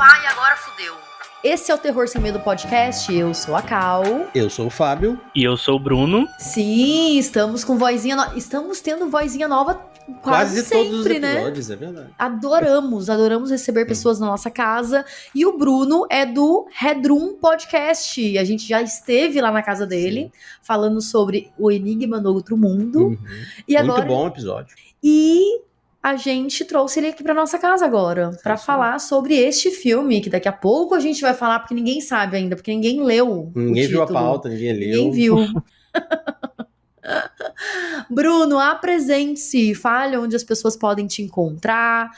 Pai, agora fudeu. Esse é o Terror Sem Medo Podcast. Eu sou a Cal. Eu sou o Fábio. E eu sou o Bruno. Sim, estamos com vozinha nova. Estamos tendo vozinha nova quase sempre, todos os episódios, né? É verdade. Adoramos receber pessoas na nossa casa. E o Bruno é do Redrum Podcast. A gente já esteve lá na casa dele, falando sobre o Enigma no Outro Mundo. Uhum. E Muito agora... bom episódio. E a gente trouxe ele aqui pra nossa casa agora, pra falar sobre este filme, que daqui a pouco a gente vai falar, porque ninguém sabe ainda, porque ninguém leu Ninguém o viu título. a pauta, ninguém leu. Ninguém viu. Bruno, apresente-se, fale onde as pessoas podem te encontrar,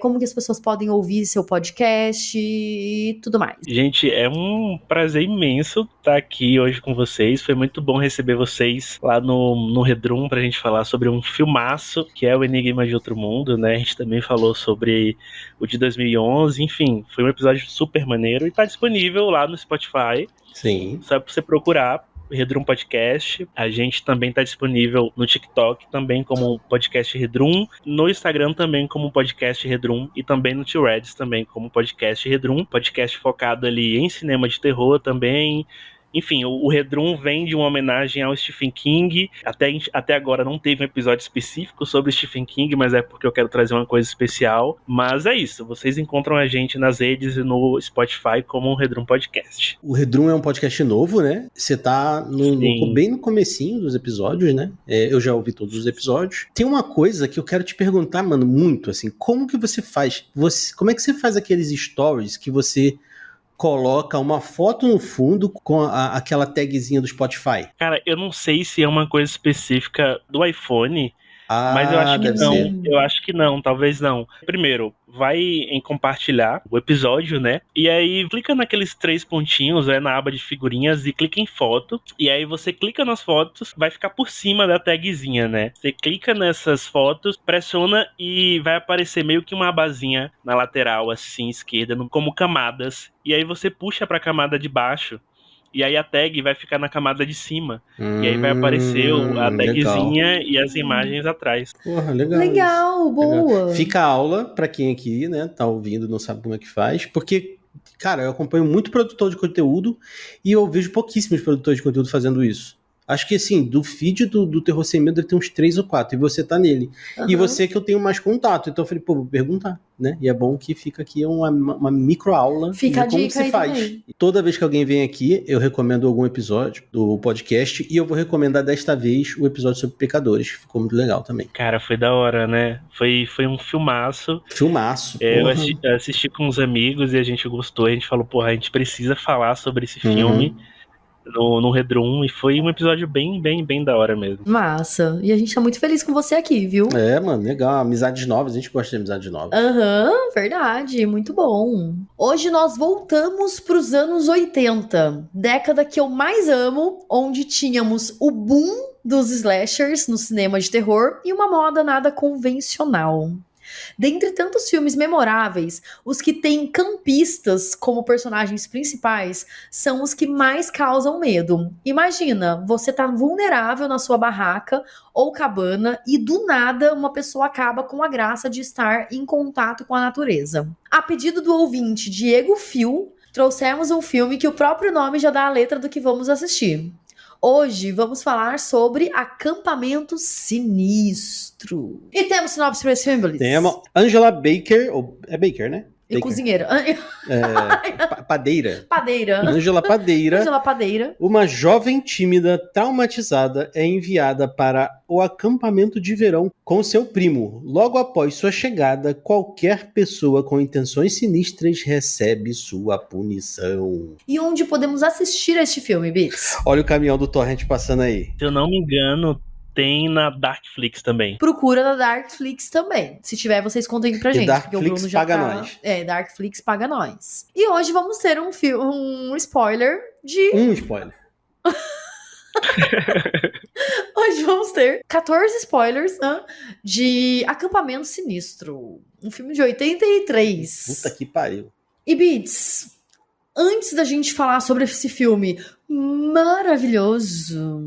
como que as pessoas podem ouvir seu podcast e tudo mais. Gente, é um prazer imenso estar aqui hoje com vocês. Foi muito bom receber vocês lá no Redrum pra gente falar sobre um filmaço que é o Enigma de Outro Mundo, né? A gente também falou sobre o de 2011, enfim, foi um episódio super maneiro e tá disponível lá no Spotify. Sim. Só pra você procurar Redrum Podcast. A gente também está disponível no TikTok também como podcast Redrum, no Instagram também como podcast Redrum e também no T-Reds também como podcast Redrum, podcast focado ali em cinema de terror também. Enfim, o Redrum vem de uma homenagem ao Stephen King. Até agora não teve um episódio específico sobre Stephen King, mas é porque eu quero trazer uma coisa especial. Mas é isso, vocês encontram a gente nas redes e no Spotify como o Redrum Podcast. O Redrum é um podcast novo, né? Você tá bem no comecinho dos episódios, né? Eu já ouvi todos os episódios. Tem uma coisa que eu quero te perguntar, mano, muito assim. Como que você faz? Como é que você faz aqueles stories que você coloca uma foto no fundo com aquela tagzinha do Spotify? Cara, eu não sei se é uma coisa específica do iPhone, mas eu acho que não. Ser. Eu acho que não, talvez não. Primeiro, vai em compartilhar o episódio, né? E aí clica naqueles 3 pontinhos, na aba de figurinhas e clica em foto. E aí você clica nas fotos, vai ficar por cima da tagzinha, né? Você clica nessas fotos, pressiona e vai aparecer meio que uma abazinha na lateral, assim, esquerda, como camadas. E aí você puxa pra camada de baixo. E aí a tag vai ficar na camada de cima. E aí vai aparecer a tagzinha legal. E as imagens atrás. Porra, legal. Legal, boa. Legal. Fica a aula pra quem aqui, né, tá ouvindo, não sabe como é que faz. Porque, cara, eu acompanho muito produtor de conteúdo e eu vejo pouquíssimos produtores de conteúdo fazendo isso. Acho que, assim, do feed do Terror Sem Medo ele tem uns 3 ou 4, e você tá nele. Uhum. E você que eu tenho mais contato. Então eu falei, pô, vou perguntar, né? E é bom que fica aqui uma micro-aula de como se faz. Também. E toda vez que alguém vem aqui, eu recomendo algum episódio do podcast, e eu vou recomendar desta vez o episódio sobre pecadores, que ficou muito legal também. Cara, foi da hora, né? Foi um filmaço. Filmaço, eu assisti com uns amigos e a gente gostou. A gente falou, porra, a gente precisa falar sobre esse filme. No Redrum, e foi um episódio bem da hora mesmo. Massa. E a gente tá muito feliz com você aqui, viu? Mano, legal. Amizades novas, a gente gosta de amizades novas. Verdade. Muito bom. Hoje nós voltamos pros anos 80, década que eu mais amo, onde tínhamos o boom dos slashers no cinema de terror e uma moda nada convencional. Dentre tantos filmes memoráveis, os que têm campistas como personagens principais são os que mais causam medo. Imagina, você tá vulnerável na sua barraca ou cabana e do nada uma pessoa acaba com a graça de estar em contato com a natureza. A pedido do ouvinte Diego Fio, trouxemos um filme que o próprio nome já dá a letra do que vamos assistir. Hoje vamos falar sobre Acampamento Sinistro. E temos sinopse para esse filme, Bliss? Temos Angela Baker, ou é Baker, né? E cozinheira. Padeira. Padeira. Angela Padeira. Angela Padeira. Uma jovem tímida, traumatizada, é enviada para o acampamento de verão com seu primo. Logo após sua chegada, qualquer pessoa com intenções sinistras recebe sua punição. E onde podemos assistir a este filme, Bits? Olha o caminhão do Torrent passando aí. Se eu não me engano, tem na Darkflix também. Procura na Darkflix também. Se tiver, vocês contem pra gente. Darkflix porque o Bruno já paga tá... nós. Darkflix paga nós. E hoje vamos ter um spoiler de... Um spoiler. Hoje vamos ter 14 spoilers de Acampamento Sinistro. Um filme de 83. Puta que pariu. E Beats, antes da gente falar sobre esse filme maravilhoso,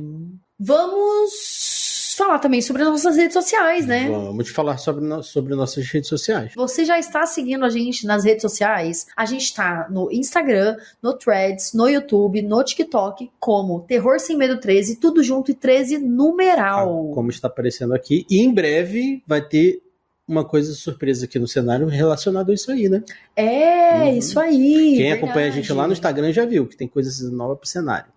vamos falar também sobre as nossas redes sociais, né? Vamos falar sobre nossas redes sociais. Você já está seguindo a gente nas redes sociais? A gente tá no Instagram, no Threads, no YouTube, no TikTok, como Terror Sem Medo 13, tudo junto e 13 numeral. Como está aparecendo aqui. E em breve vai ter uma coisa surpresa aqui no cenário relacionada a isso aí, né? Isso aí. Quem acompanha a gente lá no Instagram já viu que tem coisas novas pro cenário.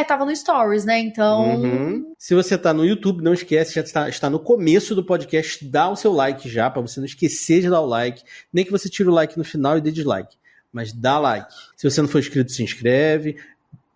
Tava no Stories, né? Então. Se você tá no YouTube, não esquece, já está no começo do podcast, dá o seu like já, pra você não esquecer de dar o like. Nem que você tire o like no final e dê dislike. Mas dá like. Se você não for inscrito, se inscreve.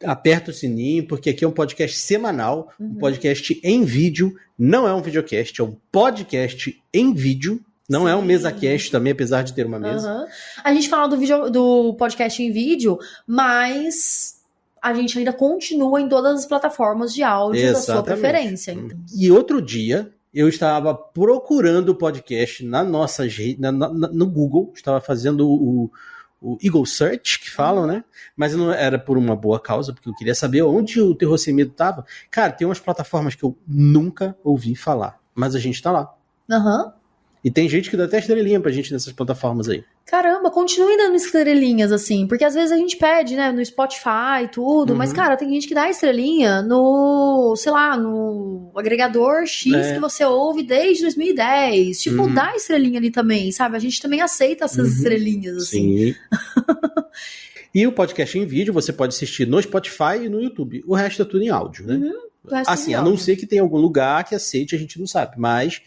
Aperta o sininho, porque aqui é um podcast semanal, um podcast em vídeo, não é um videocast, é um podcast em vídeo, não é um MesaCast também, apesar de ter uma mesa. A gente fala do podcast em vídeo, mas a gente ainda continua em todas as plataformas de áudio da sua preferência. Então. E outro dia, eu estava procurando o podcast na nossa no Google, estava fazendo o Eagle Search, que falam, né? Mas não era por uma boa causa, porque eu queria saber onde o Terror Sem Medo tava. Cara, tem umas plataformas que eu nunca ouvi falar, mas a gente tá lá. E tem gente que dá até estrelinha pra gente nessas plataformas aí. Caramba, continue dando estrelinhas, assim, porque às vezes a gente pede, né, no Spotify e tudo, mas, cara, tem gente que dá estrelinha no, sei lá, no agregador X que você ouve desde 2010. Tipo, dá estrelinha ali também, sabe? A gente também aceita essas estrelinhas, assim. Sim. E o podcast em vídeo você pode assistir no Spotify e no YouTube. O resto é tudo em áudio, né? Assim, a não ser que tenha algum lugar que aceite, a gente não sabe, mas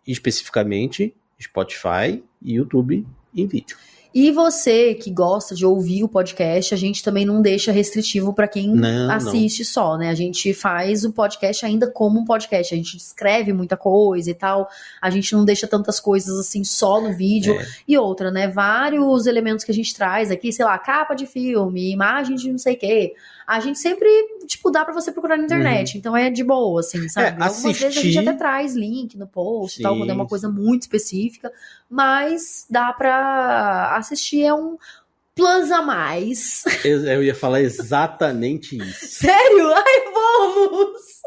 especificamente Spotify e YouTube em vídeo. E você que gosta de ouvir o podcast, a gente também não deixa restritivo para quem assiste só, né? A gente faz o podcast ainda como um podcast, a gente escreve muita coisa e tal, a gente não deixa tantas coisas assim só no vídeo. E outra, né? Vários elementos que a gente traz aqui, sei lá, capa de filme, imagem de não sei o quê. A gente sempre, tipo, dá pra você procurar na internet, então é de boa, assim, sabe? Algumas vezes a gente até traz link no post e tal, quando é uma coisa muito específica, mas dá pra assistir, é um plus a mais. Eu ia falar exatamente isso. Sério? Ai, vamos!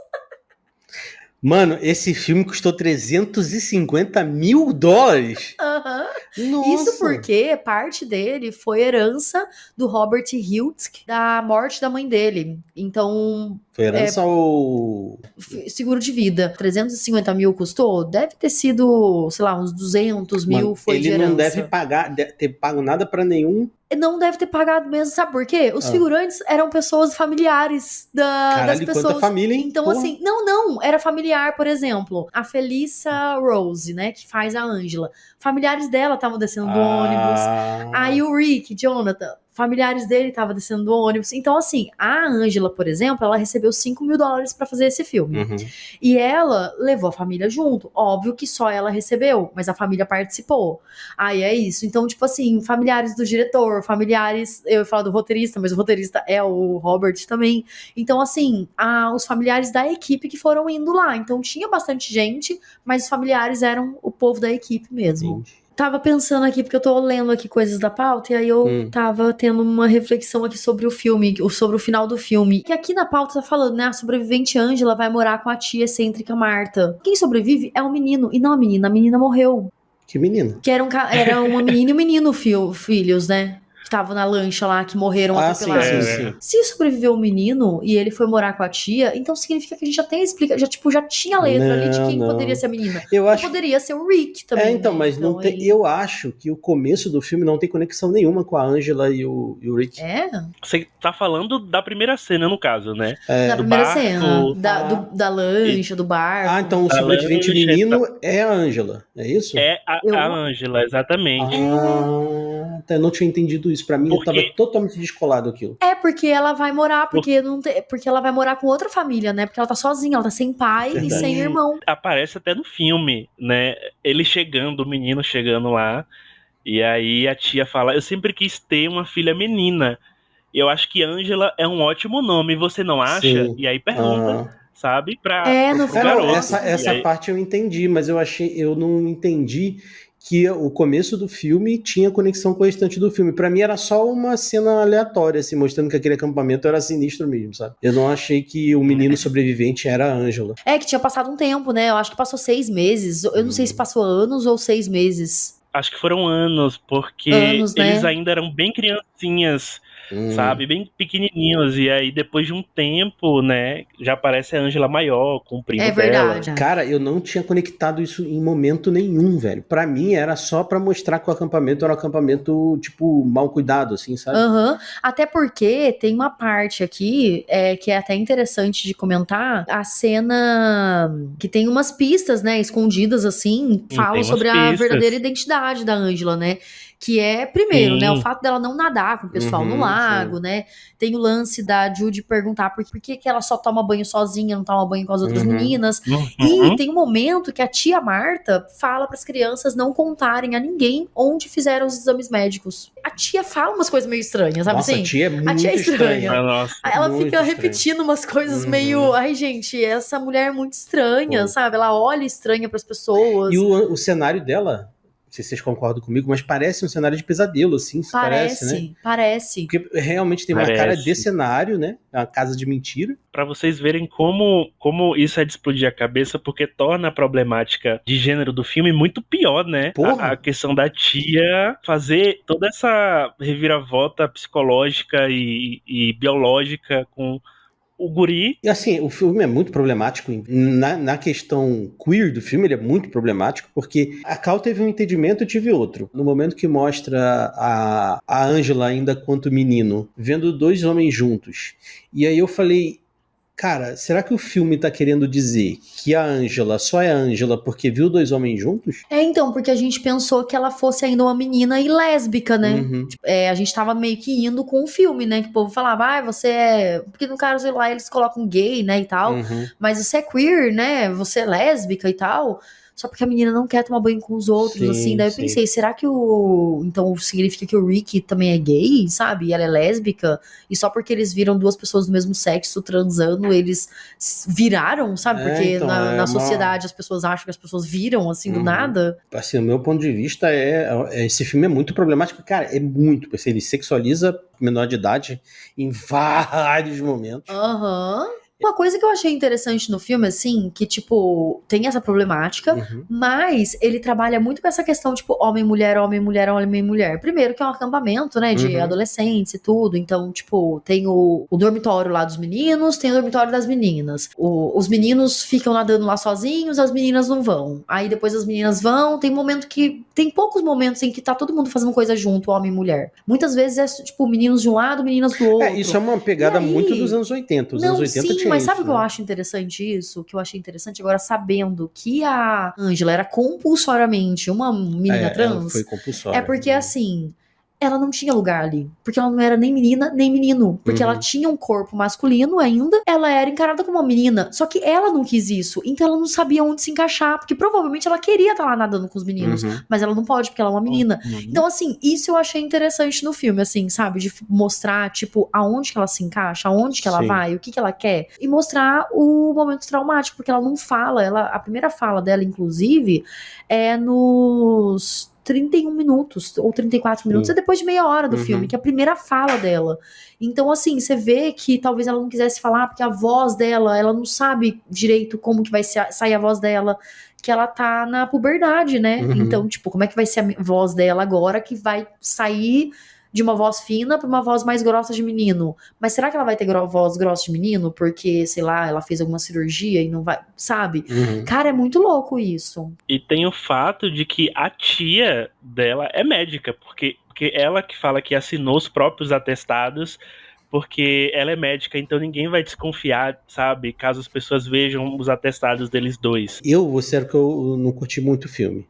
Mano, esse filme custou $350 mil. Nossa. Isso porque parte dele foi herança do Robert Hiltz, da morte da mãe dele. Então... Foi herança ou... seguro de vida. 350 mil custou? Deve ter sido, sei lá, uns 200 mil foi de herança. Ele não deve ter pago nada pra nenhum... Não deve ter pagado mesmo, sabe por quê? Os figurantes eram pessoas familiares das pessoas. Quanta família, hein? Então, assim, não, era familiar, por exemplo, a Felissa Rose, né, que faz a Angela. Familiares dela estavam descendo do ônibus. Aí o Rick, Jonathan, familiares dele estavam descendo do ônibus. Então, assim, a Angela, por exemplo, ela recebeu $5 mil pra fazer esse filme. E ela levou a família junto. Óbvio que só ela recebeu, mas a família participou. Aí é isso. Então, tipo assim, familiares do diretor, familiares... Eu ia falar do roteirista, mas o roteirista é o Robert também. Então, assim, os familiares da equipe que foram indo lá. Então, tinha bastante gente, mas os familiares eram o povo da equipe mesmo. Tava pensando aqui, porque eu tô lendo aqui coisas da pauta, e aí eu tava tendo uma reflexão aqui sobre o filme, sobre o final do filme. Que aqui na pauta tá falando, né, a sobrevivente Angela vai morar com a tia excêntrica Marta. Quem sobrevive é o menino, e não a menina morreu. Que menina? Que era uma menina e um menino filhos, né? Que estavam na lancha lá, que morreram atropelados. Sim. Se sobreviveu o menino e ele foi morar com a tia, então significa que a gente já tem já tinha a letra ali de quem poderia ser a menina. Poderia ser o Rick também. Então, né? mas então, não tem, eu acho que o começo do filme não tem conexão nenhuma com a Angela e o Rick. Você tá falando da primeira cena, no caso, né? Da primeira cena. Da lancha, do barco. Então o sobrevivente menino é a Angela, é isso? É a Angela, exatamente. Eu não tinha entendido isso. Pra mim, eu tava totalmente descolado aquilo. Porque ela vai morar, porque ela vai morar com outra família, né? Porque ela tá sozinha, ela tá sem pai e sem irmão. Aparece até no filme, né? Ele chegando, o menino chegando lá, e aí a tia fala, eu sempre quis ter uma filha menina. E eu acho que Angela é um ótimo nome, você não acha? Sim. E aí pergunta, sabe? No garoto. Essa parte eu entendi, mas eu não entendi que o começo do filme tinha conexão com o restante do filme. Pra mim era só uma cena aleatória, assim, mostrando que aquele acampamento era sinistro mesmo, sabe? Eu não achei que o menino sobrevivente era a Ângela. É que tinha passado um tempo, né? Eu acho que passou 6 meses. Eu não sei se passou anos ou 6 meses. Acho que foram anos, porque Anos, eles né? ainda eram bem criancinhas, sabe? Bem pequenininhos. E aí, depois de um tempo, né, já aparece a Ângela maior, com o primo É dela. verdade. Cara, eu não tinha conectado isso em momento nenhum, velho. Pra mim era só pra mostrar que o acampamento era um acampamento, tipo, mal cuidado, assim, sabe? Aham. Até porque tem uma parte aqui que é até interessante de comentar, a cena que tem umas pistas, né, escondidas assim, falam Tem umas sobre a pistas. verdadeira identidade da Ângela, né? Que é, primeiro, né, o Sim. fato dela não nadar com o pessoal no Uhum, lago, sim. né? Tem o lance da Judy perguntar por que que ela só toma banho sozinha, não toma banho com as outras Uhum. meninas. Uhum. E tem um momento que a tia Marta fala para as crianças não contarem a ninguém onde fizeram os exames médicos. A tia fala umas coisas meio estranhas, sabe Nossa, a assim? tia é A tia é muito estranha. Ah, nossa. Aí ela Muito fica estranho. repetindo umas coisas Uhum. meio. Ai, gente, essa mulher é muito estranha, Pô. sabe? Ela olha estranha pras pessoas. E o cenário dela, não sei se vocês concordam comigo, mas parece um cenário de pesadelo, assim, se parece, né? Parece. Porque realmente tem uma cara de Parece. cenário, né? É uma casa de mentira. Pra vocês verem como isso é de explodir a cabeça, porque torna a problemática de gênero do filme muito pior, né? Porra. A questão da tia fazer toda essa reviravolta psicológica e biológica com o guri. E assim, o filme é muito problemático. Na questão queer do filme, ele é muito problemático, porque a Cal teve um entendimento, eu tive outro. No momento que mostra a Angela ainda quanto menino, vendo dois homens juntos. E aí eu falei, cara, será que o filme tá querendo dizer que a Angela só é a Angela porque viu dois homens juntos? Então, porque a gente pensou que ela fosse ainda uma menina e lésbica, né? Uhum. A gente tava meio que indo com o filme, né? Que o povo falava, você é. Porque no caso lá eles colocam gay, né? E tal. Uhum. Mas você é queer, né? Você é lésbica e tal. Só porque a menina não quer tomar banho com os outros, Sim, assim. Daí eu sim. pensei, será que então significa que o Rick também é gay, sabe? E ela é lésbica? E só porque eles viram duas pessoas do mesmo sexo transando, eles viraram, sabe? Porque então, na sociedade as pessoas acham que as pessoas viram, assim, do Uhum. nada. Assim, do meu ponto de vista, esse filme é muito problemático. Cara, é muito. Assim, ele sexualiza menor de idade em vários momentos. Aham. Uma coisa que eu achei interessante no filme, assim, que, tipo, tem essa problemática, Uhum. mas ele trabalha muito com essa questão, tipo, homem, mulher, homem, mulher, homem, mulher. Primeiro que é um acampamento, né, de Uhum. adolescentes e tudo, então, tipo, tem o dormitório lá dos meninos, tem o dormitório das meninas. Os meninos ficam nadando lá sozinhos, as meninas não vão. Aí depois as meninas vão, tem poucos momentos em que tá todo mundo fazendo coisa junto, homem e mulher. Muitas vezes é, tipo, meninos de um lado, meninas do outro. Isso é uma pegada E aí, muito dos anos 80. Os anos 80 sim, tinha mas isso, sabe o que eu né? acho interessante isso? O que eu achei interessante agora, sabendo que a Angela era compulsoriamente uma menina Ela trans, foi compulsória. é porque assim, ela não tinha lugar ali. Porque ela não era nem menina, nem menino. Porque ela tinha um corpo masculino ainda, ela era encarada como uma menina. Só que ela não quis isso. Então ela não sabia onde se encaixar. Porque provavelmente ela queria estar lá nadando com os meninos. Uhum. Mas ela não pode, porque ela é uma menina. Então, assim, isso eu achei interessante no filme, assim, sabe? De mostrar, tipo, aonde que ela se encaixa, aonde que ela Sim. vai, o que que ela quer. E mostrar o momento traumático, porque ela não fala. A primeira fala dela, inclusive, é nos 31 minutos ou 34 minutos, Sim. é depois de meia hora do Uhum. filme, que é a primeira fala dela. Então, assim, você vê que talvez ela não quisesse falar, porque a voz dela, ela não sabe direito como que vai sair a voz dela, que ela tá na puberdade, né? Uhum. Então, tipo, como é que vai ser a voz dela agora, que vai sair de uma voz fina pra uma voz mais grossa de menino? Mas será que ela vai ter voz grossa de menino? Porque, sei lá, ela fez alguma cirurgia e não vai, sabe? Uhum. Cara, é muito louco isso. E tem o fato de que a tia dela é médica, porque ela que fala que assinou os próprios atestados, porque ela é médica, então ninguém vai desconfiar, sabe? Caso as pessoas vejam os atestados deles dois. Vou ser que eu não curti muito o filme.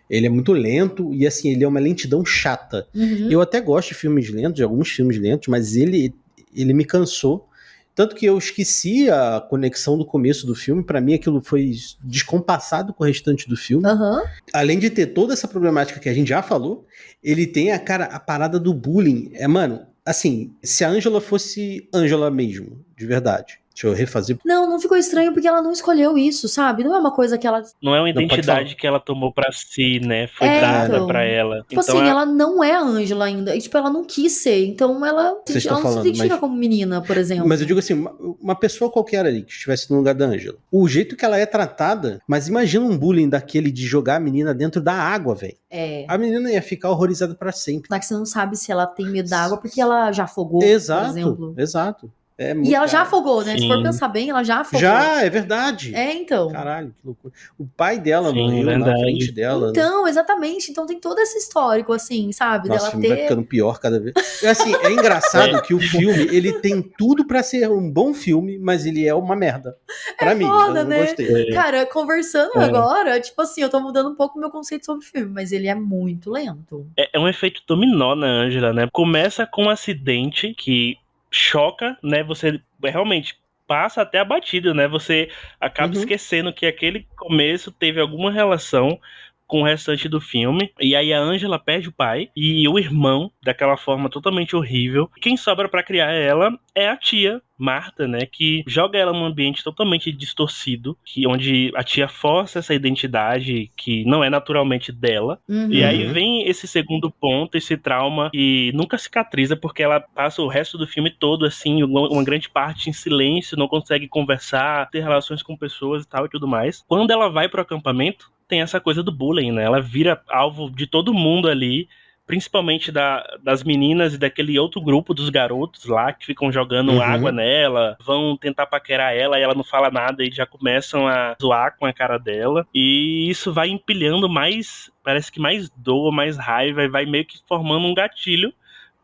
Ele é muito lento e, assim, ele é uma lentidão chata. Uhum. Eu até gosto de filmes lentos, de alguns filmes lentos, mas ele me cansou. Tanto que eu esqueci a conexão do começo do filme. Pra mim, aquilo foi descompassado com o restante do filme. Aham. Além de ter toda essa problemática que a gente já falou, ele tem a parada do bullying. Mano, assim, se a Angela fosse Angela mesmo, de verdade, Deixa eu refazer. Não ficou estranho porque ela não escolheu isso, sabe? Não é uma coisa que ela... Não é uma Não, pode identidade falar. que ela tomou pra si, né? Foi É, dada então. pra ela. Tipo Então, assim, ela não é a Ângela ainda. E, tipo, ela não quis ser. Então, ela Vocês estão não se falando, identifica mas... como menina, por exemplo. Mas eu digo assim, uma pessoa qualquer ali que estivesse no lugar da Ângela, o jeito que ela é tratada, mas imagina um bullying daquele de jogar a menina dentro da água, velho. É. A menina ia ficar horrorizada pra sempre. Mas você não sabe se ela tem medo da água porque ela já afogou, por Exato, exemplo. exato. É E muito, ela já cara. afogou, né? Se for sim, pensar bem, ela já afogou. Já, é verdade. É, então. Caralho, que loucura. O pai dela sim, morreu na frente verdade. dela. Né? Então, exatamente. Então tem todo esse histórico, assim, sabe? Nossa, o Dela filme vai ter... ficando pior cada vez. Assim, é engraçado que o filme, ele tem tudo pra ser um bom filme, mas ele é uma merda. Pra mim, foda, eu não né? gostei. Cara, conversando É. agora, tipo assim, eu tô mudando um pouco o meu conceito sobre o filme, mas ele é muito lento. É um efeito dominó na Angela, né? Começa com um acidente que choca, né? Você realmente passa até abatido, né? Você acaba Uhum. esquecendo que aquele começo teve alguma relação com o restante do filme. E aí a Angela perde o pai e o irmão daquela forma totalmente horrível. Quem sobra pra criar ela é a tia Marta, né, que joga ela num ambiente totalmente distorcido, onde a tia força essa identidade que não é naturalmente dela. Uhum. E aí vem esse segundo ponto, esse trauma que nunca cicatriza, porque ela passa o resto do filme todo, assim, uma grande parte em silêncio, não consegue conversar, ter relações com pessoas e tal e tudo mais. Quando ela vai pro acampamento, tem essa coisa do bullying, né? Ela vira alvo de todo mundo ali, principalmente das meninas e daquele outro grupo dos garotos lá que ficam jogando água nela, vão tentar paquerar ela e ela não fala nada e já começam a zoar com a cara dela. E isso vai empilhando mais, parece que mais dor, mais raiva, e vai meio que formando um gatilho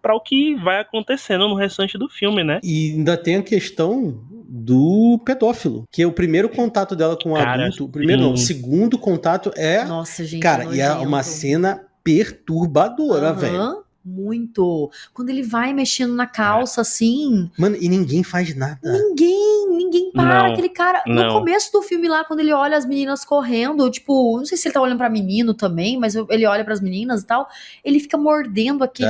para o que vai acontecendo no restante do filme, né? E ainda tem a questão do pedófilo, que é o primeiro contato dela com o Cara, adulto. O primeiro não, o sim. segundo contato é. Nossa, gente, Cara, e é nojento. uma cena perturbadora, velho. Aham, muito. Quando ele vai mexendo na calça, assim, Mano, e ninguém faz nada. ninguém para. Não, Aquele cara, no não. começo do filme lá, quando ele olha as meninas correndo, tipo, não sei se ele tá olhando pra menino também, mas ele olha pras meninas e tal, ele fica mordendo aquele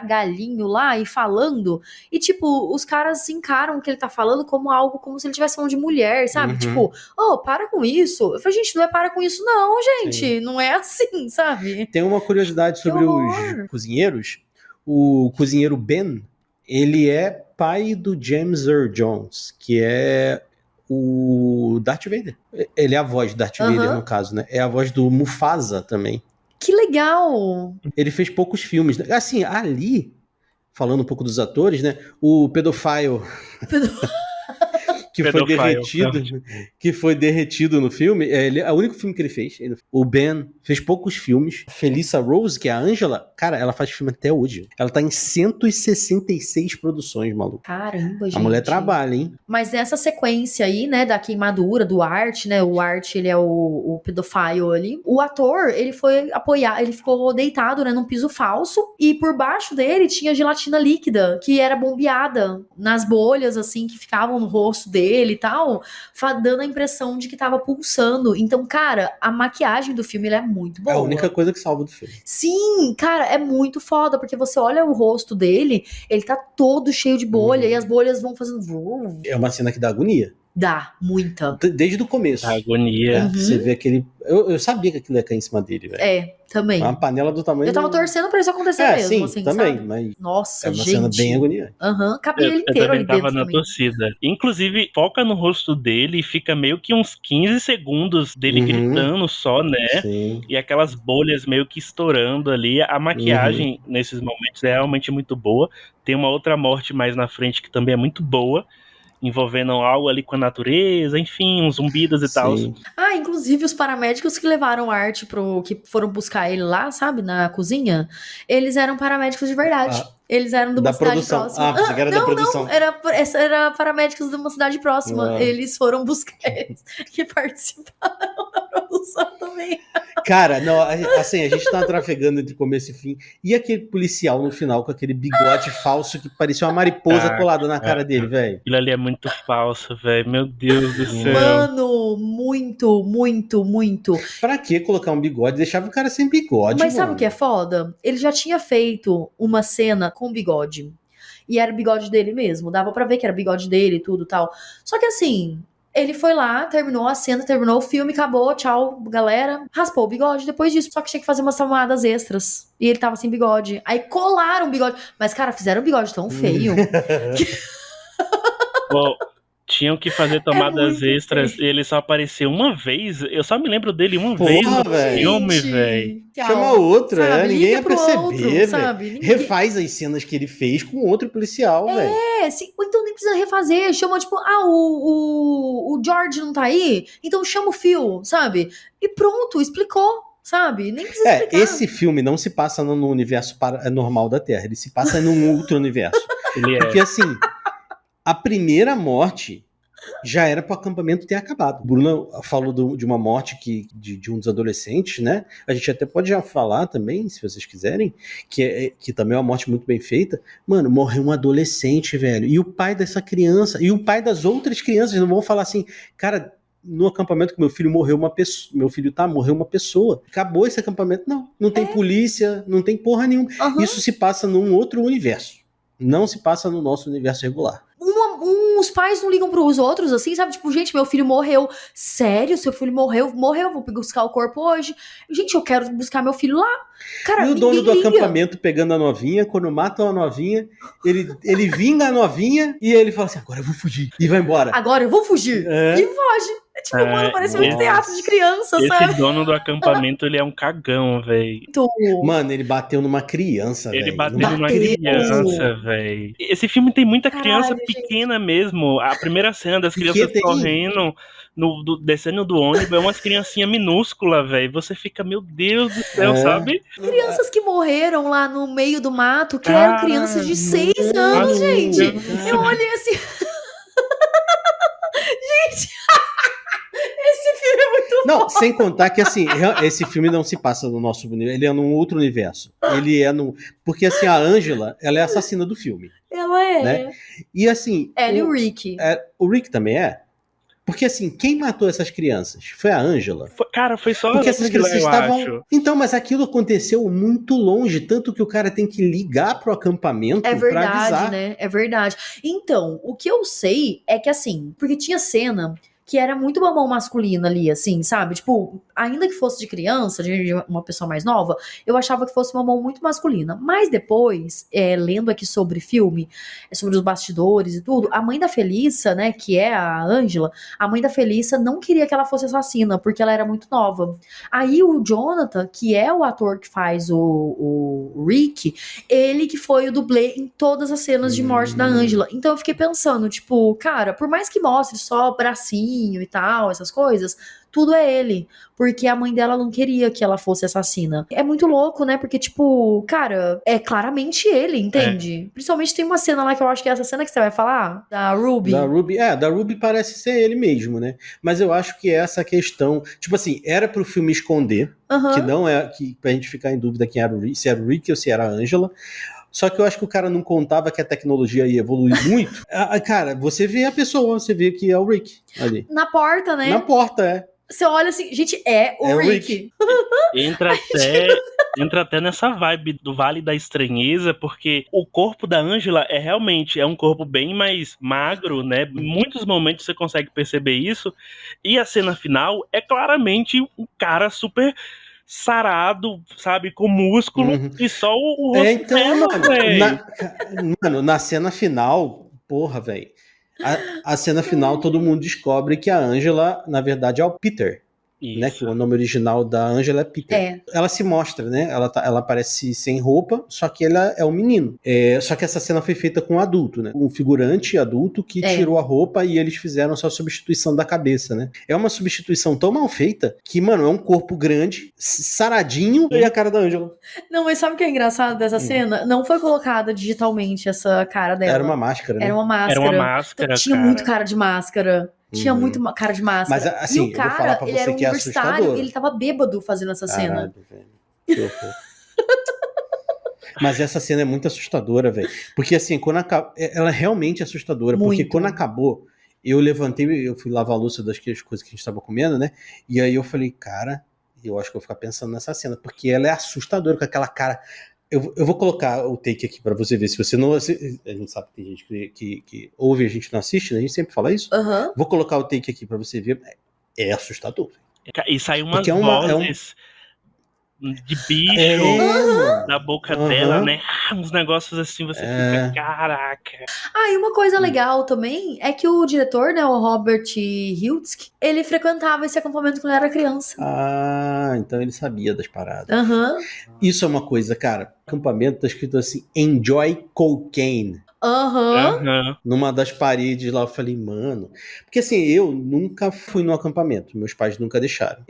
galinho lá e falando, e tipo, os caras encaram o que ele tá falando como algo, como se ele estivesse falando de mulher, sabe? Uhum. Tipo, oh, para com isso. Eu falei, gente, não é para com isso não, gente, Sim. não é assim, sabe? Tem uma curiosidade Que sobre horror. os cozinheiros. O cozinheiro Ben, ele é pai do James Earl Jones, que é o Darth Vader. Ele é a voz do Darth Vader, no caso, né? É a voz do Mufasa também. Que legal! Ele fez poucos filmes. Assim, ali, falando um pouco dos atores, né? O Pedophile... que foi derretido no filme. É o único filme que ele fez. O Ben fez poucos filmes. Felissa Rose, que é a Angela, cara, ela faz filme até hoje. Ela tá em 166 produções, maluco. Caramba, gente. A mulher trabalha, hein? Mas nessa sequência aí, né, da queimadura do Art, né, o Art, ele é o pedofile ali. O ator, ele foi apoiar, ele ficou deitado, né, num piso falso, e por baixo dele tinha gelatina líquida, que era bombeada nas bolhas, assim, que ficavam no rosto dele e tal, dando a impressão de que tava pulsando. Então, cara, a maquiagem do filme, ele é muito boa. É a única coisa que salva do filme. Sim, cara, é muito foda, porque você olha o rosto dele, ele tá todo cheio de bolha, e as bolhas vão fazendo... É uma cena que dá agonia. Dá, muita. Desde o começo. A agonia. Você vê aquele... Eu sabia que aquilo ia cair em cima dele, velho. É, também. Uma panela do tamanho... Eu tava torcendo pra isso acontecer mesmo, sim, assim, também, sabe? mas Nossa, é uma gente. cena bem agoniante. Cabia ele Eu inteiro também ali tava dentro na também. torcida. Inclusive, foca no rosto dele e fica meio que uns 15 segundos dele gritando só, né? Sim. E aquelas bolhas meio que estourando ali. A maquiagem nesses momentos é realmente muito boa. Tem uma outra morte mais na frente que também é muito boa, envolvendo algo ali com a natureza, enfim, uns zumbidos e tal. Ah, inclusive os paramédicos que levaram a Art que foram buscar ele lá, sabe, na cozinha, eles eram paramédicos de verdade. Eles eram de uma cidade próxima. pensei que era da produção. Não, era paramédicos de uma cidade próxima. Eles foram buscar eles que participaram da produção também. Cara, não, assim, a gente tava trafegando entre começo e fim. E aquele policial no final com aquele bigode falso que parecia uma mariposa colada na cara dele, velho. Aquilo ali é muito falso, velho. Meu Deus do céu. Mano, muito. Pra que colocar um bigode? Deixava o cara sem bigode, Mas sabe o que é foda? Ele já tinha feito uma cena com bigode. e era o bigode dele mesmo. Dava pra ver que era o bigode dele e tudo e tal. Só que assim, ele foi lá, terminou a cena, terminou o filme, acabou, tchau, galera. Raspou o bigode depois disso, só que tinha que fazer umas tomadas extras. E ele tava sem bigode. Aí colaram o bigode. Mas, cara, fizeram o bigode tão feio. Pô, tinham que fazer tomadas muito extras feio. e ele só apareceu uma vez. Eu só me lembro dele uma vez Porra, no velho. filme, velho. Gente, Chama tchau. outro, Sabe, ninguém liga ia pro perceber, outro, velho. sabe? Ninguém... Refaz as cenas que ele fez com outro policial, velho. Ou então nem precisa refazer. Chama, tipo, o George não tá aí? Então chama o Phil, sabe? E pronto, explicou, sabe? Nem precisa explicar. Esse filme não se passa no universo normal da Terra, ele se passa num outro universo. Ele Porque assim, a primeira morte já era para o acampamento ter acabado. Bruna falou de uma morte de um dos adolescentes, né? A gente até pode já falar também, se vocês quiserem, que também é uma morte muito bem feita. Mano, morreu um adolescente, velho. E o pai dessa criança, e o pai das outras crianças, não vão falar assim, cara, no acampamento que meu filho morreu uma pessoa, morreu uma pessoa. Acabou esse acampamento. Não tem polícia, não tem porra nenhuma. Uhum. Isso se passa num outro universo. Não se passa no nosso universo regular. Os pais não ligam pros outros, assim, sabe? Tipo, gente, meu filho morreu. Sério? Seu filho morreu? Morreu, vou buscar o corpo hoje. Gente, eu quero buscar meu filho lá. Cara, e o dono do liga. acampamento pegando a novinha, quando matam a novinha, ele vinga a novinha e ele fala assim, agora eu vou fugir. E vai embora. Agora eu vou fugir. É. E foge. Tipo, mano, parece muito teatro de criança, sabe? Esse dono do acampamento, ele é um cagão, velho. Mano, ele bateu numa criança, velho. Ele bateu numa criança, velho. Esse filme tem muita criança pequena mesmo. A primeira cena das crianças correndo, descendo do ônibus, é umas criancinhas minúsculas, velho. Você fica, meu Deus do céu, sabe? Crianças que morreram lá no meio do mato, que eram crianças de 6 anos, gente. Eu olhei assim... Gente... Esse filme é muito bom. Não, sem contar que, assim, esse filme não se passa no nosso universo, ele é num outro universo. Ele é num... Porque, assim, a Angela, ela é a assassina do filme. Ela é. Né? E, assim... Ela e o Rick. O Rick também é? Porque, assim, quem matou essas crianças? Foi a Angela? Cara, foi só porque a essas Angela, crianças estavam... Então, mas aquilo aconteceu muito longe, tanto que o cara tem que ligar pro acampamento pra avisar. É verdade, né? É verdade. Então, o que eu sei é que, assim, porque tinha cena... que era muito mamão masculino ali, assim, sabe? Tipo, ainda que fosse de criança, de uma pessoa mais nova, eu achava que fosse uma mão muito masculina. Mas depois, lendo aqui sobre filme, sobre os bastidores e tudo, a mãe da Felissa, né, que é a Angela, a mãe da Felissa não queria que ela fosse assassina, porque ela era muito nova. Aí o Jonathan, que é o ator que faz o Rick, ele que foi o dublê em todas as cenas de morte da Angela. Então eu fiquei pensando, tipo, cara, por mais que mostre só bracinho e tal, essas coisas, tudo é ele, porque a mãe dela não queria que ela fosse assassina. É muito louco, né, porque tipo, cara, é claramente ele, entende? Principalmente tem uma cena lá que eu acho que é essa cena que você vai falar, da Ruby. Da Ruby parece ser ele mesmo, né? Mas eu acho que essa questão, tipo assim, era pro filme esconder, que não é, que pra gente ficar em dúvida quem era se era o Rick ou se era a Angela. Só que eu acho que o cara não contava que a tecnologia ia evoluir muito. Cara, você vê a pessoa, você vê que é o Rick ali. Na porta, né? Na porta, é. Você olha assim, gente, é o Rick. Entra até nessa vibe do Vale da Estranheza, porque o corpo da Angela realmente um corpo bem mais magro, né? Em muitos momentos você consegue perceber isso. E a cena final é claramente um cara super sarado, sabe, com músculo, e só o rosto então, mano, na cena final, porra, velho, a cena final todo mundo descobre que a Angela, na verdade, é o Peter. Né, que o nome original da Angela é Peter. Ela se mostra, né? Ela aparece sem roupa, só que ela é um menino. Só que essa cena foi feita com um adulto, né? Um figurante adulto que tirou a roupa e eles fizeram só a substituição da cabeça, né? É uma substituição tão mal feita que, mano, é um corpo grande, saradinho e a cara da Angela. Não, mas sabe o que é engraçado dessa cena? Não foi colocada digitalmente essa cara dela. Era uma máscara, né? Era uma máscara. Então, tinha muito cara de máscara. Tinha muito cara de máscara. Mas, assim, e o cara, ele era um universitário e ele tava bêbado fazendo essa cena. Velho. Que horror. Mas essa cena é muito assustadora, velho. Porque, assim, quando ela é realmente assustadora. Muito. Porque quando acabou, eu levantei, eu fui lavar a louça das coisas que a gente tava comendo, né? E aí eu falei, cara, eu acho que eu vou ficar pensando nessa cena. Porque ela é assustadora, com aquela cara... Eu vou colocar o take aqui pra você ver se você não... A gente sabe que tem gente que ouve e a gente não assiste, né? A gente sempre fala isso. Aham. Vou colocar o take aqui pra você ver. É assustador. E saiu umas Porque vozes de bicho mano. da boca Aham. dela, né? Uns negócios assim, você fica, caraca. E uma coisa legal também é que o diretor, né, o Robert Hiltz, ele frequentava esse acampamento quando ele era criança. Então ele sabia das paradas. Aham. Isso é uma coisa, cara. O acampamento tá escrito assim, Enjoy Cocaine. Aham. Numa das paredes lá, eu falei, mano... Porque assim, eu nunca fui no acampamento. Meus pais nunca deixaram.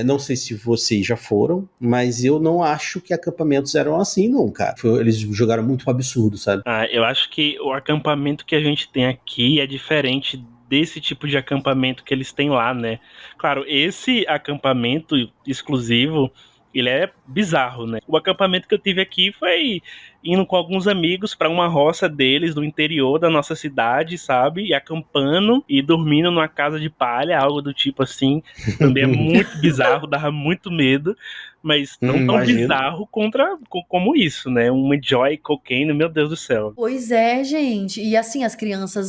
Não sei se vocês já foram, mas eu não acho que acampamentos eram assim, não, cara. Eles jogaram muito pro absurdo, sabe? Eu acho que o acampamento que a gente tem aqui é diferente desse tipo de acampamento que eles têm lá, né? Claro, esse acampamento exclusivo, ele é bizarro, né? O acampamento que eu tive aqui foi indo com alguns amigos para uma roça deles no interior da nossa cidade, sabe? E acampando e dormindo numa casa de palha, algo do tipo assim. Também é muito bizarro, dava muito medo, mas não tão Imagino. bizarro como isso, né? Um Enjoy Cocaine, meu Deus do céu. Pois é, gente. E assim, as crianças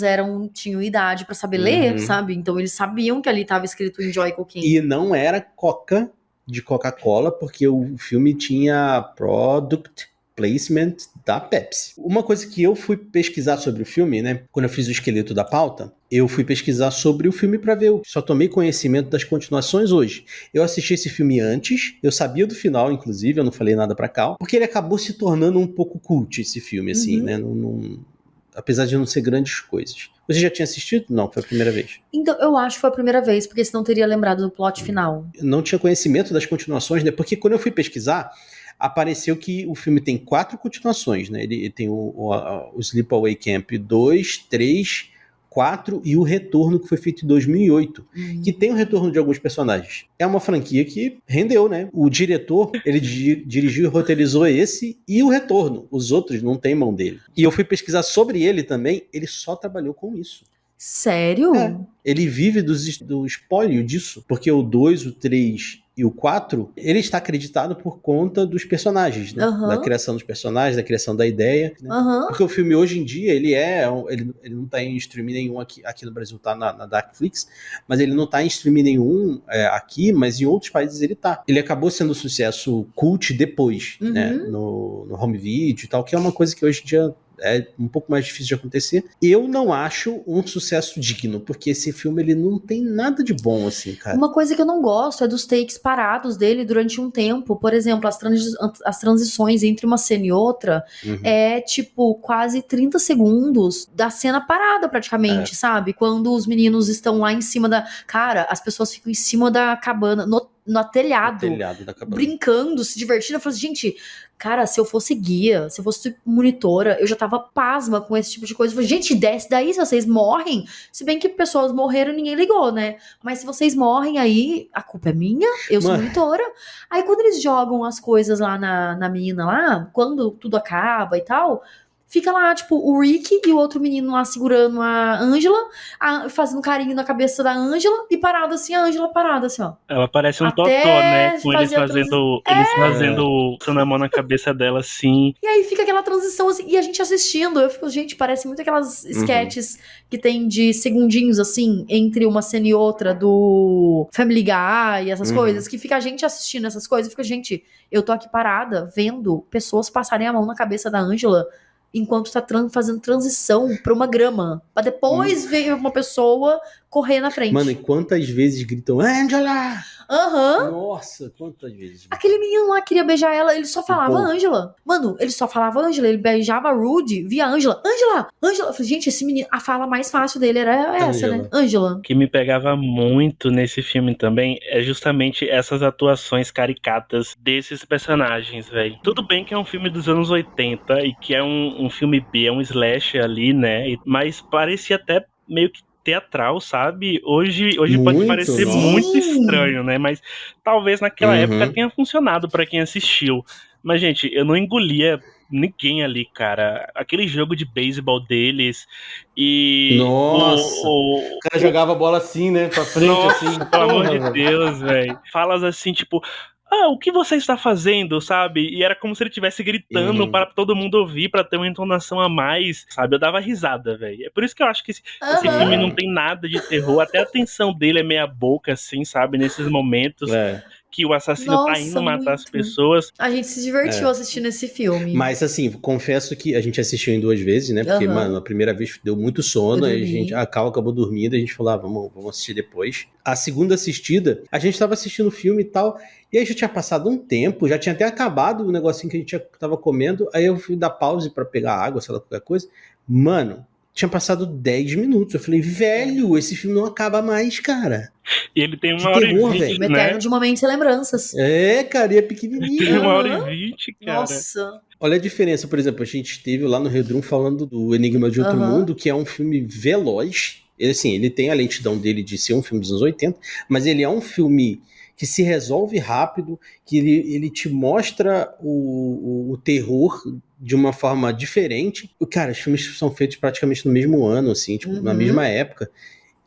tinham idade pra saber ler, sabe? Então eles sabiam que ali tava escrito Enjoy Cocaine. E não era Coca de Coca-Cola, porque o filme tinha Product Placement da Pepsi. Uma coisa que eu fui pesquisar sobre o filme, né? Quando eu fiz o esqueleto da pauta, eu fui pesquisar sobre o filme pra ver. Eu só tomei conhecimento das continuações hoje. Eu assisti esse filme antes, eu sabia do final, inclusive, eu não falei nada pra Cal, porque ele acabou se tornando um pouco cult, esse filme, assim, né? Apesar de não ser grandes coisas. Você já tinha assistido? Não, foi a primeira vez. Então, eu acho que foi a primeira vez, porque senão teria lembrado do plot final. Eu não tinha conhecimento das continuações, né? Porque quando eu fui pesquisar, apareceu que o filme tem 4 continuações, né? Ele tem o Sleepaway Camp 2, 3, 4 e o Retorno, que foi feito em 2008, que tem o retorno de alguns personagens. É uma franquia que rendeu, né? O diretor, ele dirigiu e roteirizou esse e o Retorno. Os outros não tem mão dele. E eu fui pesquisar sobre ele também, ele só trabalhou com isso. Sério? Ele vive do espólio disso, porque o 2, o 3 e o 4, ele está acreditado por conta dos personagens, né? Da criação dos personagens, da criação da ideia, né? Porque o filme hoje em dia, ele não está em streaming nenhum aqui no Brasil, tá na Darkflix, mas ele não está em streaming nenhum aqui, mas em outros países ele tá. Ele acabou sendo um sucesso cult depois, né? No home video e tal, que é uma coisa que hoje em dia é um pouco mais difícil de acontecer. Eu não acho um sucesso digno, porque esse filme ele não tem nada de bom, assim, cara. Uma coisa que eu não gosto é dos takes parados dele durante um tempo. Por exemplo, as transições entre uma cena e outra é tipo quase 30 segundos da cena parada praticamente, sabe? Quando os meninos estão lá em cima da... Cara, as pessoas ficam em cima da cabana, no telhado da cabana, brincando, se divertindo. Eu falo assim, gente, cara, se eu fosse guia, se eu fosse monitora, eu já tava pasma com esse tipo de coisa. Eu falei, gente, desce daí, se vocês morrem. Se bem que pessoas morreram, ninguém ligou, né? Mas se vocês morrem aí, a culpa é minha, eu sou monitora. Aí quando eles jogam as coisas lá na mina lá, quando tudo acaba e tal... Fica lá, tipo, o Rick e o outro menino lá segurando a Angela, fazendo carinho na cabeça da Angela e parado assim, a Angela parada assim, ó. Ela parece um totó, né? Com eles fazendo passando a mão na cabeça dela assim. E aí fica aquela transição assim, e a gente assistindo, eu fico, gente, parece muito aquelas sketches que tem de segundinhos assim, entre uma cena e outra do Family Guy e essas coisas, que fica a gente assistindo essas coisas, e fica, gente, eu tô aqui parada, vendo pessoas passarem a mão na cabeça da Angela enquanto tá fazendo transição pra uma grama. Pra depois ver uma pessoa correr na frente. Mano, e quantas vezes gritam Angela? Nossa, quantas vezes. Aquele menino lá queria beijar ela, ele só falava Angela. Mano, ele só falava Angela, ele beijava a Rudy, via Angela. Angela! Angela! Eu falei, gente, esse menino, a fala mais fácil dele era essa, né? Angela. O que me pegava muito nesse filme também é justamente essas atuações caricatas desses personagens, velho. Tudo bem que é um filme dos anos 80 e que é um filme B, é um slash ali, né? Mas parecia até meio que teatral, sabe? Hoje pode parecer muito estranho, né? Mas talvez naquela época tenha funcionado pra quem assistiu. Mas, gente, eu não engolia ninguém ali, cara. Aquele jogo de beisebol deles e... Nossa! O cara jogava a bola assim, né? Pra frente, assim. Pelo amor de Deus, velho. Falas assim, tipo... o que você está fazendo, sabe? E era como se ele estivesse gritando para todo mundo ouvir, para ter uma entonação a mais, sabe? Eu dava risada, velho. É por isso que eu acho que esse filme não tem nada de terror, até a tensão dele é meia boca, assim, sabe? Nesses momentos que o assassino tá indo matar as pessoas. A gente se divertiu assistindo esse filme. Mas assim, confesso que a gente assistiu em 2 vezes, né? Porque, mano, a primeira vez deu muito sono, aí a Cal acabou dormindo, a gente falou, vamos assistir depois. A segunda assistida, a gente tava assistindo o filme e tal, e aí já tinha passado um tempo, já tinha até acabado o negocinho que a gente tava comendo, aí eu fui dar pause pra pegar água, sei lá, qualquer coisa. Mano, tinha passado 10 minutos. Eu falei, velho, esse filme não acaba mais, cara. E ele tem 1h20, né? Eterno de Momentos e Lembranças. É, cara, e é pequenininho. Tem 1h20, cara. Nossa. Olha a diferença, por exemplo, a gente esteve lá no Redrum falando do Enigma de Outro Mundo, que é um filme veloz. Assim, ele tem a lentidão dele de ser um filme dos anos 80, mas ele é um filme que se resolve rápido, que ele te mostra o terror de uma forma diferente. Cara, os filmes são feitos praticamente no mesmo ano, assim, tipo, na mesma época.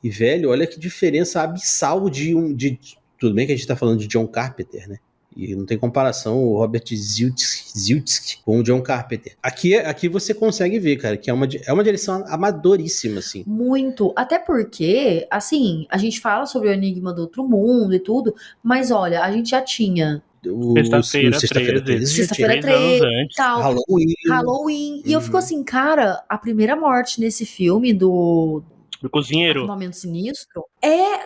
E, velho, olha que diferença abissal de tudo bem que a gente tá falando de John Carpenter, né? E não tem comparação o Robert Ziltzik com o John Carpenter. Aqui você consegue ver, cara, que é uma direção amadoríssima, assim. Muito. Até porque, assim, a gente fala sobre o Enigma do Outro Mundo e tudo, mas olha, a gente já tinha Sexta-feira 13. Sexta-feira 13, tal. Halloween. E eu fico assim, cara, a primeira morte nesse filme do cozinheiro. Momento Sinistro.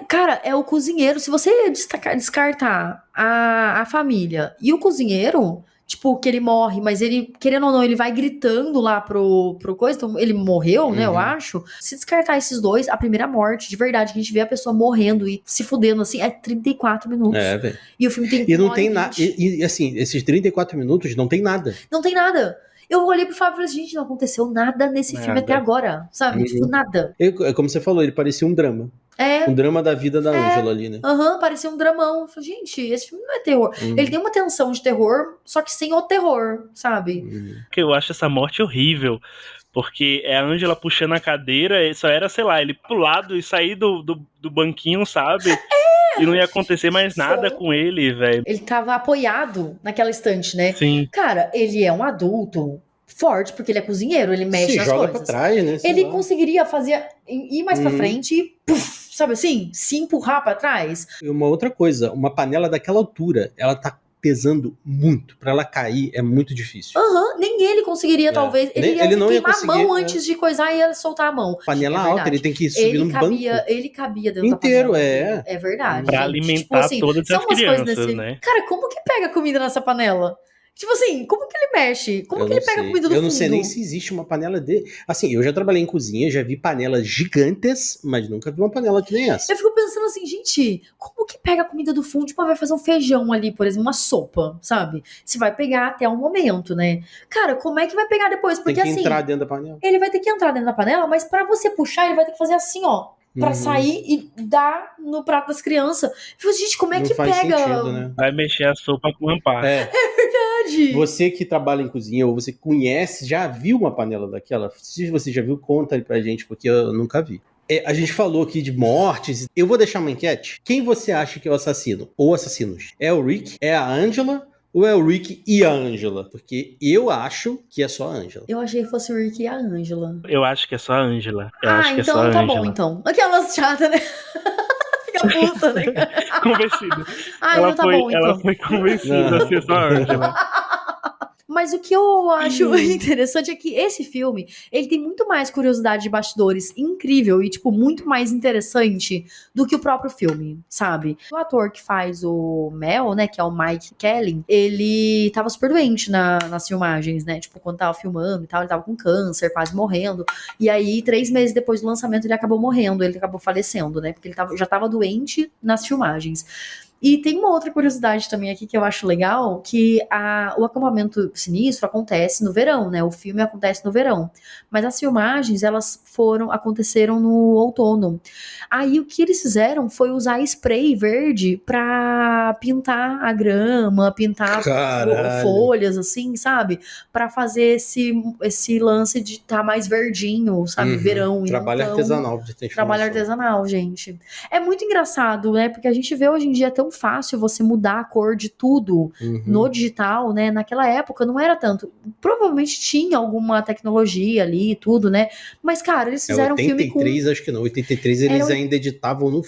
Cara, é o cozinheiro. Se você descartar a família e o cozinheiro, tipo, que ele morre, mas ele, querendo ou não, ele vai gritando lá pro coisa, então ele morreu, né, eu acho. Se descartar esses dois, a primeira morte, de verdade, que a gente vê a pessoa morrendo e se fudendo, assim, é 34 minutos. Velho. E o filme tem E não tem nada. E assim, esses 34 minutos não tem nada. Não tem nada. Eu olhei pro Fábio e falei, gente, não aconteceu nada nesse filme até agora, sabe? Tipo, nada. É como você falou, ele parecia um drama. Um drama da vida da Ângela ali, né? Parecia um dramão. Eu falei, gente, esse filme não é terror. Ele tem uma tensão de terror, só que sem o terror, sabe? Eu acho essa morte horrível. Porque é a Ângela puxando a cadeira, só era, sei lá, ele pro lado e sair do banquinho, sabe? E não ia acontecer mais nada com ele, velho. Ele tava apoiado naquela estante, né? Sim. Cara, ele é um adulto forte, porque ele é cozinheiro, ele mexe nas joga coisas. Pra trás, né? Ele conseguiria ir mais pra frente e, puff, sabe assim? Se empurrar pra trás. E uma outra coisa, uma panela daquela altura, ela tá pesando muito. Pra ela cair é muito difícil. Nem ele conseguiria, talvez. Ele não ia queimar a mão antes de coisar e ia soltar a mão. Panela alta, ele tem que subir num banco. Ele cabia dentro inteiro, da panela. É verdade. Pra alimentar todas as crianças, né? Cara, como que pega comida nessa panela? Tipo assim, como que ele mexe? Como que ele pega a comida do fundo? Eu não sei nem se existe uma panela dele. Assim, eu já trabalhei em cozinha, já vi panelas gigantes, mas nunca vi uma panela que nem essa. Eu fico pensando assim, gente, como que pega a comida do fundo? Tipo, vai fazer um feijão ali, por exemplo, uma sopa, sabe? Você vai pegar até um momento, né? Cara, como é que vai pegar depois? Porque tem que entrar dentro da panela. Ele vai ter que entrar dentro da panela, mas pra você puxar, ele vai ter que fazer assim, ó. Pra sair e dar no prato das crianças. Eu falei, gente, como é que pega? Sentido, né? Vai mexer a sopa com amparo. É verdade. Você que trabalha em cozinha ou você conhece, já viu uma panela daquela? Se você já viu, conta aí pra gente, porque eu nunca vi. A gente falou aqui de mortes. Eu vou deixar uma enquete. Quem você acha que é o assassino? Ou assassinos? É o Rick? É a Angela? Ou é o Rick e a Angela? Porque eu acho que é só a Angela. Eu achei que fosse o Rick e a Angela. Eu acho que é só a Angela. Acho que é só a tá Angela. bom, então. Aquelas chatas, né? Fica puta, né? Convencida. Então tá bom, então. Ela foi convencida a ser só a Angela. Mas o que eu acho interessante é que esse filme, ele tem muito mais curiosidade de bastidores incrível e, tipo, muito mais interessante do que o próprio filme, sabe? O ator que faz o Mel, né, que é o Mike Kelly, ele tava super doente nas filmagens, né? Tipo, quando tava filmando e tal, ele tava com câncer, quase morrendo. E aí, 3 meses depois do lançamento, ele acabou morrendo, ele acabou falecendo, né? Porque ele já tava doente nas filmagens. E tem uma outra curiosidade também aqui que eu acho legal, que o acampamento sinistro acontece no verão, né? O filme acontece no verão. Mas as filmagens, elas aconteceram no outono. Aí o que eles fizeram foi usar spray verde pra pintar a grama, pintar folhas, assim, sabe? Pra fazer esse lance de estar mais verdinho, sabe? Verão. Trabalho artesanal. Trabalho artesanal, gente. É muito engraçado, né? Porque a gente vê hoje em dia tão fácil você mudar a cor de tudo no digital, né? Naquela época não era tanto. Provavelmente tinha alguma tecnologia ali e tudo, né? Mas, cara, eles fizeram um filme com... 83, acho que não. 83 eles ainda editavam no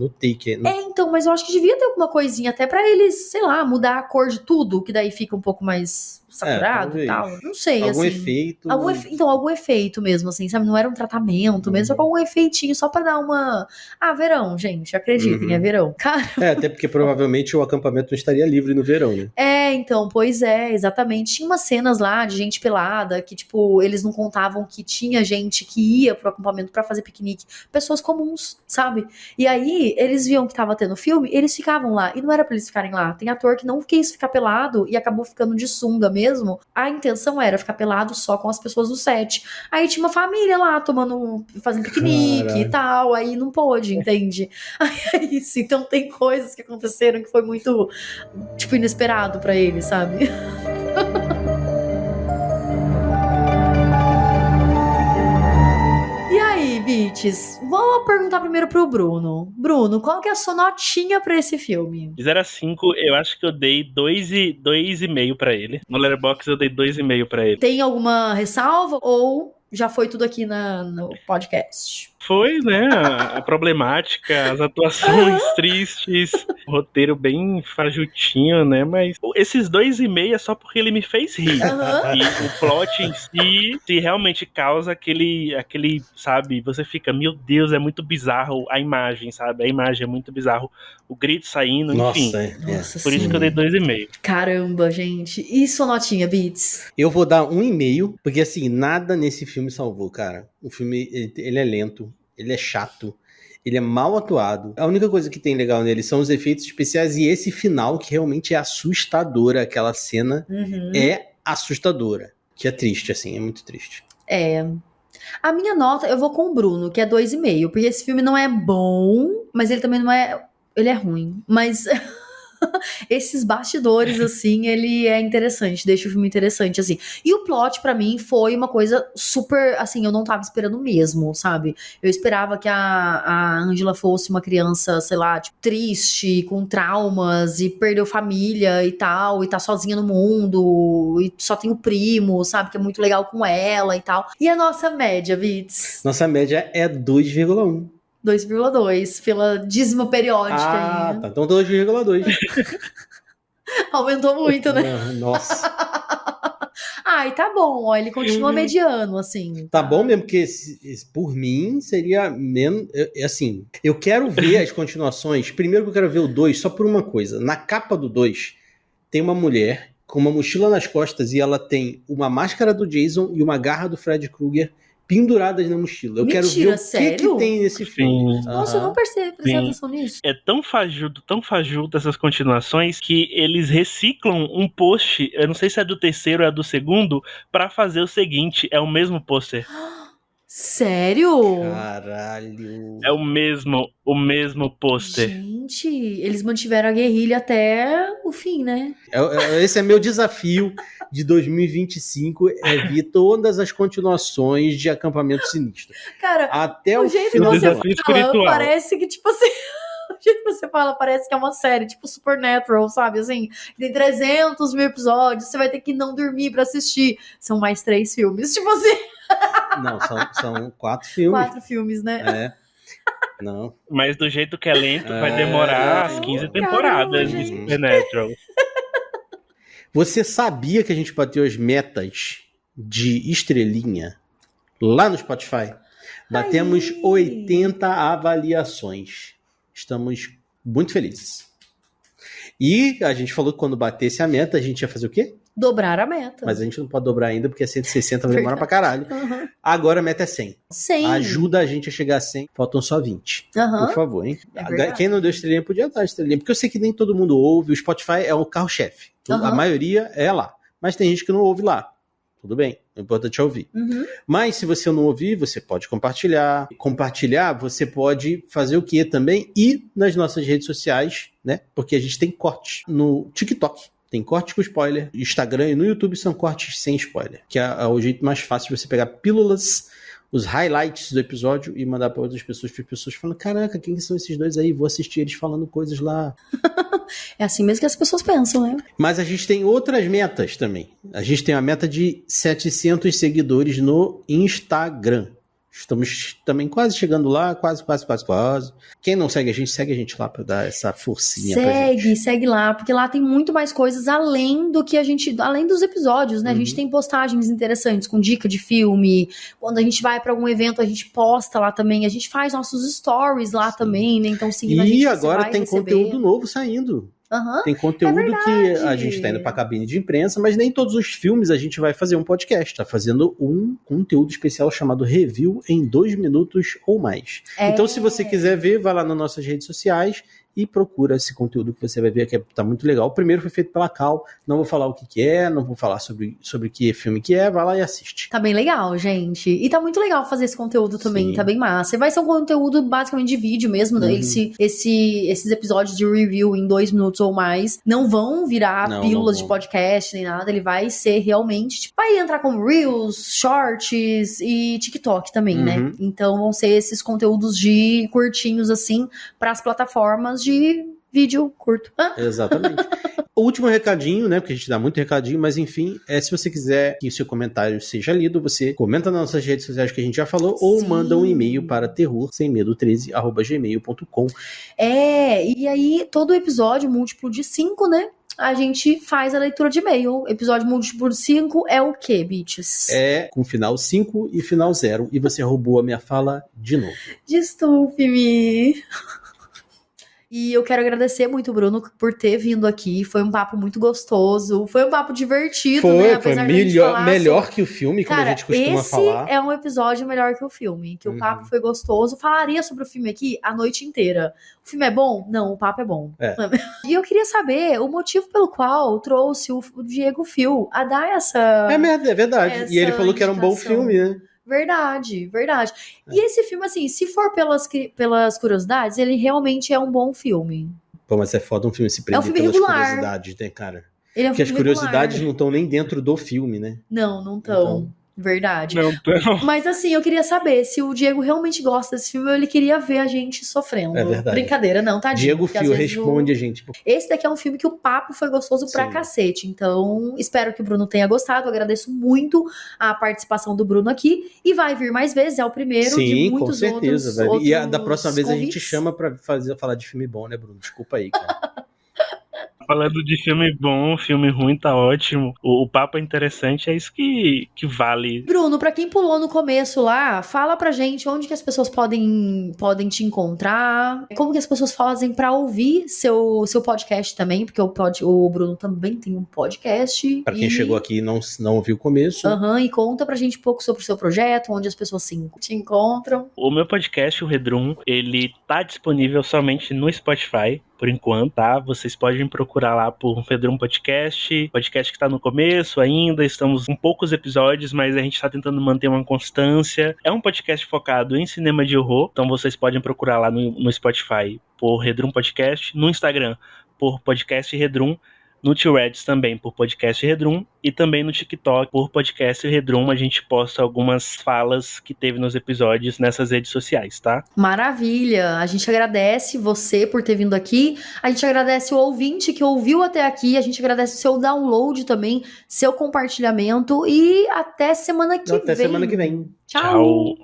Take. Então, mas eu acho que devia ter alguma coisinha até pra eles, sei lá, mudar a cor de tudo, que daí fica um pouco mais saturado e tal. Não sei, algum assim. efeito. Então, algum efeito mesmo, assim, sabe? Não era um tratamento mesmo, só com algum efeitinho, só pra dar uma... verão, gente, acreditem, é verão. Cara... até porque provavelmente o acampamento não estaria livre no verão, né? Então, pois é, exatamente. Tinha umas cenas lá de gente pelada, que, tipo, eles não contavam que tinha gente que ia pro acampamento pra fazer piquenique. Pessoas comuns, sabe? E aí, eles viam que tava tendo filme, eles ficavam lá. E não era pra eles ficarem lá. Tem ator que não quis ficar pelado e acabou ficando de sunga mesmo. A intenção era ficar pelado só com as pessoas do set. Aí tinha uma família lá fazendo piquenique e tal. Aí não pôde, entende? Aí é isso. Então tem coisas que aconteceram que foi muito, tipo, inesperado pra eles, sabe? E aí, Beats, vou perguntar primeiro pro Bruno. Bruno, qual que é a sua notinha pra esse filme? De 0 a 5, eu acho que eu dei 2,5 pra ele. No Letterboxd eu dei 2,5 pra ele. Tem alguma ressalva ou já foi tudo aqui no podcast? Foi, né? A problemática, as atuações tristes, o roteiro bem fajutinho, né? Mas esses 2,5 é só porque ele me fez rir. E o plot em si, se realmente causa aquele, sabe? Você fica, meu Deus, é muito bizarro a imagem, sabe? A imagem é muito bizarro. O grito saindo, enfim. Nossa, por isso que eu dei 2,5. Caramba, gente. E sua notinha, Beats? Eu vou dar 1,5, porque assim, nada nesse filme salvou, cara. O filme, ele é lento, ele é chato, ele é mal atuado. A única coisa que tem legal nele são os efeitos especiais e esse final, que realmente é assustadora. Aquela cena é assustadora. Que é triste, assim, é muito triste. A minha nota, eu vou com o Bruno, que é 2,5, porque esse filme não é bom, mas ele também não é... Ele é ruim, mas... Esses bastidores, assim, ele é interessante, deixa o filme interessante, assim. E o plot, pra mim, foi uma coisa super, assim, eu não tava esperando mesmo, sabe? Eu esperava que a Angela fosse uma criança, sei lá, tipo, triste, com traumas, e perdeu família e tal, e tá sozinha no mundo, e só tem o primo, sabe? Que é muito legal com ela e tal. E a nossa média, Vitz? Nossa média é 2,1. 2,2 pela dízima periódica aí. Tá. Então 2,2. Aumentou muito, né? Nossa. Ai, tá bom, ó, ele continua mediano, assim. Tá bom mesmo, porque por mim seria menos. Assim, eu quero ver as continuações. Primeiro que eu quero ver o 2 só por uma coisa. Na capa do 2 tem uma mulher com uma mochila nas costas e ela tem uma máscara do Jason e uma garra do Fred Krueger penduradas na mochila. Eu quero ver o que tem nesse filme. Nossa, eu não prestei atenção nisso. É tão fajuto essas continuações que eles reciclam um post, eu não sei se é do terceiro ou é do segundo, pra fazer o seguinte, é o mesmo pôster. Sério? Caralho. É o mesmo pôster. Gente, eles mantiveram a guerrilha até o fim, né? Esse é meu desafio de 2025, é ver todas as continuações de Acampamento Sinistro. Cara, até o jeito que você fala, parece que, tipo assim... O jeito que você fala parece que é uma série, tipo Supernatural, sabe? Assim, tem 300 mil episódios, você vai ter que não dormir pra assistir. São mais 3 filmes, tipo assim. Não, são 4 filmes. 4 filmes, né? Não. Mas do jeito que é lento, vai demorar as 15 temporadas de Supernatural. Você sabia que a gente bateu as metas de estrelinha lá no Spotify? Batemos 80 avaliações. Estamos muito felizes. E a gente falou que quando batesse a meta, a gente ia fazer o quê? Dobrar a meta. Mas a gente não pode dobrar ainda, porque é 160, vai demorar pra caralho. Agora a meta é 100. 100. Ajuda a gente a chegar a 100. Faltam só 20. Por favor, hein? Quem não deu estrelinha podia dar estrelinha. Porque eu sei que nem todo mundo ouve. O Spotify é o carro-chefe. A maioria é lá. Mas tem gente que não ouve lá. Tudo bem. O importante é ouvir. Mas se você não ouvir, você pode compartilhar. Compartilhar, você pode fazer o quê também? Ir nas nossas redes sociais, né? Porque a gente tem cortes no TikTok. Tem cortes com spoiler. Instagram e no YouTube são cortes sem spoiler. Que é o jeito mais fácil de você pegar pílulas os highlights do episódio e mandar para outras pessoas falando, caraca, quem são esses dois aí? Vou assistir eles falando coisas lá. É assim mesmo que as pessoas pensam, né? Mas a gente tem outras metas também. A gente tem a meta de 700 seguidores no Instagram. Estamos também quase chegando lá, quase. Quem não segue a gente lá para dar essa forcinha pra gente. Segue lá, porque lá tem muito mais coisas além dos episódios, né? A gente tem postagens interessantes com dica de filme. Quando a gente vai para algum evento, a gente posta lá também. A gente faz nossos stories lá também, né? Então, seguindo a gente, e agora tem conteúdo novo saindo. Tem conteúdo que a gente tá indo pra cabine de imprensa, mas nem todos os filmes a gente vai fazer um podcast. Tá fazendo um conteúdo especial chamado Review em 2 minutos ou mais. Então, se você quiser ver, vai lá nas nossas redes sociais e procura esse conteúdo que você vai ver que tá muito legal. O primeiro foi feito pela Cal, não vou falar o que é, não vou falar sobre que filme que é, vai lá e assiste. Tá bem legal, gente. E tá muito legal fazer esse conteúdo também, tá bem massa. Vai ser um conteúdo basicamente de vídeo mesmo, né? Esses episódios de review em 2 minutos ou mais não vão virar pílulas de podcast nem nada, ele vai ser realmente, tipo, vai entrar como Reels, Shorts e TikTok também, né? Então vão ser esses conteúdos de curtinhos assim pras plataformas de vídeo curto. Exatamente. O último recadinho, né? Porque a gente dá muito recadinho, mas enfim, se você quiser que o seu comentário seja lido, você comenta nas nossas redes sociais que a gente já falou, ou manda um e-mail para terrorsemmedo13@gmail.com. E aí todo episódio múltiplo de 5, né? A gente faz a leitura de e-mail. Episódio múltiplo de 5 é o quê, bitches? É com final 5 e final 0. E você roubou a minha fala de novo. Desculpe-me. E eu quero agradecer muito, Bruno, por ter vindo aqui. Foi um papo muito gostoso. Foi um papo divertido, né? Foi melhor que o filme, como a gente costuma falar. Esse é um episódio melhor que o filme. Que o papo foi gostoso. Falaria sobre o filme aqui a noite inteira. O filme é bom? Não, o papo é bom. E eu queria saber o motivo pelo qual trouxe o Diego Fil a dar essa... É verdade. E ele falou que era um bom filme, né? Verdade. E esse filme, assim, se for pelas curiosidades, ele realmente é um bom filme. Pô, mas é foda um filme se prender pelas curiosidades, né, cara? Porque as curiosidades não estão nem dentro do filme, né? Não estão. Verdade. Não. Mas assim, eu queria saber se o Diego realmente gosta desse filme ou ele queria ver a gente sofrendo. É verdade. Brincadeira, não, tadinho. Diego Fio responde a gente. Esse daqui é um filme que o papo foi gostoso pra cacete. Então, espero que o Bruno tenha gostado. Eu agradeço muito a participação do Bruno aqui. E vai vir mais vezes, é o primeiro de muitos com certeza, outros E da próxima vez convites. a gente chama pra falar de filme bom, né, Bruno? Desculpa aí, cara. Falando de filme bom, filme ruim, tá ótimo. O papo é interessante, é isso que vale. Bruno, pra quem pulou no começo lá, fala pra gente onde que as pessoas podem te encontrar, como que as pessoas fazem pra ouvir seu podcast também, porque o Bruno também tem um podcast. Pra quem chegou aqui e não ouviu o começo. E conta pra gente um pouco sobre o seu projeto, onde as pessoas te encontram. O meu podcast, o Redrum, ele tá disponível somente no Spotify, por enquanto, tá? Vocês podem procurar lá por Redrum Podcast que tá no começo ainda, estamos com poucos episódios, mas a gente tá tentando manter uma constância. É um podcast focado em cinema de horror, então vocês podem procurar lá no Spotify por Redrum Podcast, no Instagram por Podcast Redrum, no Threads também por Podcast Redrum e também no TikTok por Podcast Redrum. A gente posta algumas falas que teve nos episódios nessas redes sociais, tá? Maravilha! A gente agradece você por ter vindo aqui, a gente agradece o ouvinte que ouviu até aqui, a gente agradece o seu download também, seu compartilhamento e até semana que vem. Até semana que vem. Tchau!